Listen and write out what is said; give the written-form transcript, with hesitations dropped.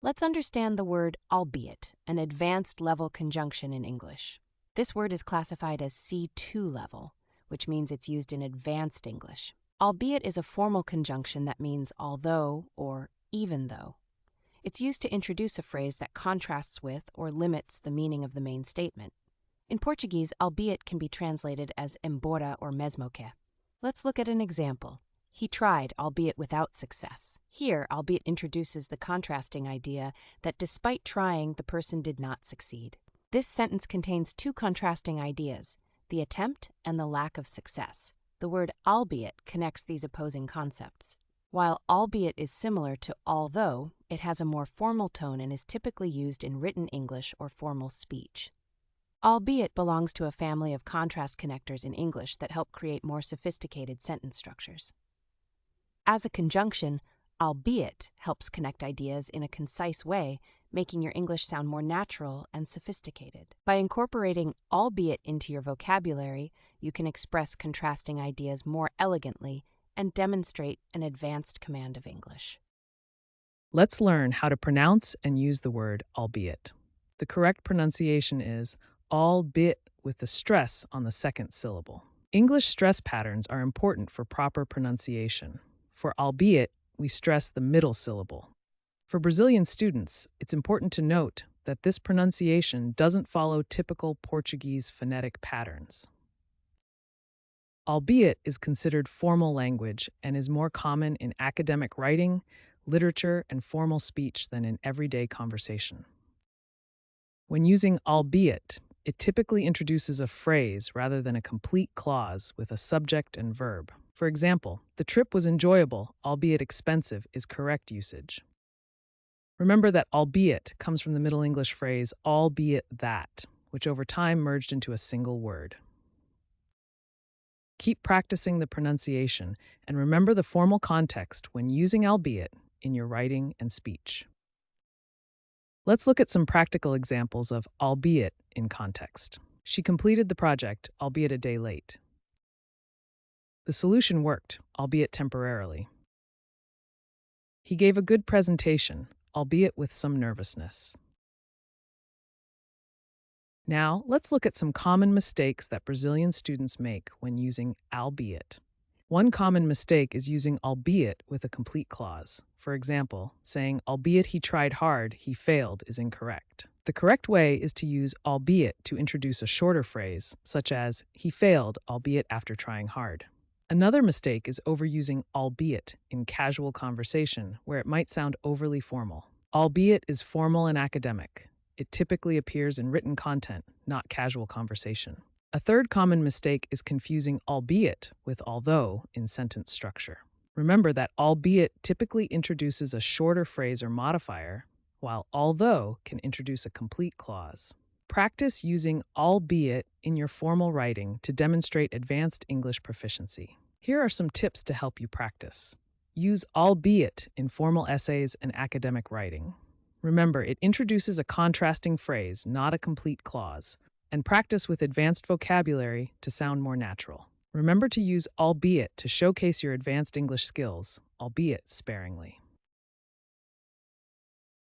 Let's understand the word albeit, an advanced level conjunction in English. This word is classified as C2 level, which means it's used in advanced English. Albeit is a formal conjunction that means although or even though. It's used to introduce a phrase that contrasts with or limits the meaning of the main statement. In Portuguese, albeit can be translated as embora or mesmo que. Let's look at an example. He tried, albeit without success. Here, albeit introduces the contrasting idea that despite trying, the person did not succeed. This sentence contains two contrasting ideas, the attempt and the lack of success. The word albeit connects these opposing concepts. While albeit is similar to although, it has a more formal tone and is typically used in written English or formal speech. Albeit belongs to a family of contrast connectors in English that help create more sophisticated sentence structures. As a conjunction, albeit helps connect ideas in a concise way, making your English sound more natural and sophisticated. By incorporating albeit into your vocabulary, you can express contrasting ideas more elegantly and demonstrate an advanced command of English. Let's learn how to pronounce and use the word albeit. The correct pronunciation is albeit with the stress on the second syllable. English stress patterns are important for proper pronunciation. For albeit, we stress the middle syllable. For Brazilian students, it's important to note that this pronunciation doesn't follow typical Portuguese phonetic patterns. Albeit is considered formal language and is more common in academic writing, literature, and formal speech than in everyday conversation. When using albeit, it typically introduces a phrase rather than a complete clause with a subject and verb. For example, the trip was enjoyable, albeit expensive, is correct usage. Remember that albeit comes from the Middle English phrase albeit that, which over time merged into a single word. Keep practicing the pronunciation and remember the formal context when using albeit in your writing and speech. Let's look at some practical examples of albeit in context. She completed the project, albeit a day late. The solution worked, albeit temporarily. He gave a good presentation, albeit with some nervousness. Now, let's look at some common mistakes that Brazilian students make when using albeit. One common mistake is using albeit with a complete clause. For example, saying, albeit he tried hard, he failed is incorrect. The correct way is to use albeit to introduce a shorter phrase, such as, he failed, albeit after trying hard. Another mistake is overusing albeit in casual conversation, where it might sound overly formal. Albeit is formal and academic. It typically appears in written content, not casual conversation. A third common mistake is confusing albeit with although in sentence structure. Remember that albeit typically introduces a shorter phrase or modifier, while although can introduce a complete clause. Practice using albeit in your formal writing to demonstrate advanced English proficiency. Here are some tips to help you practice. Use albeit in formal essays and academic writing. Remember, it introduces a contrasting phrase, not a complete clause, and practice with advanced vocabulary to sound more natural. Remember to use albeit to showcase your advanced English skills, albeit sparingly.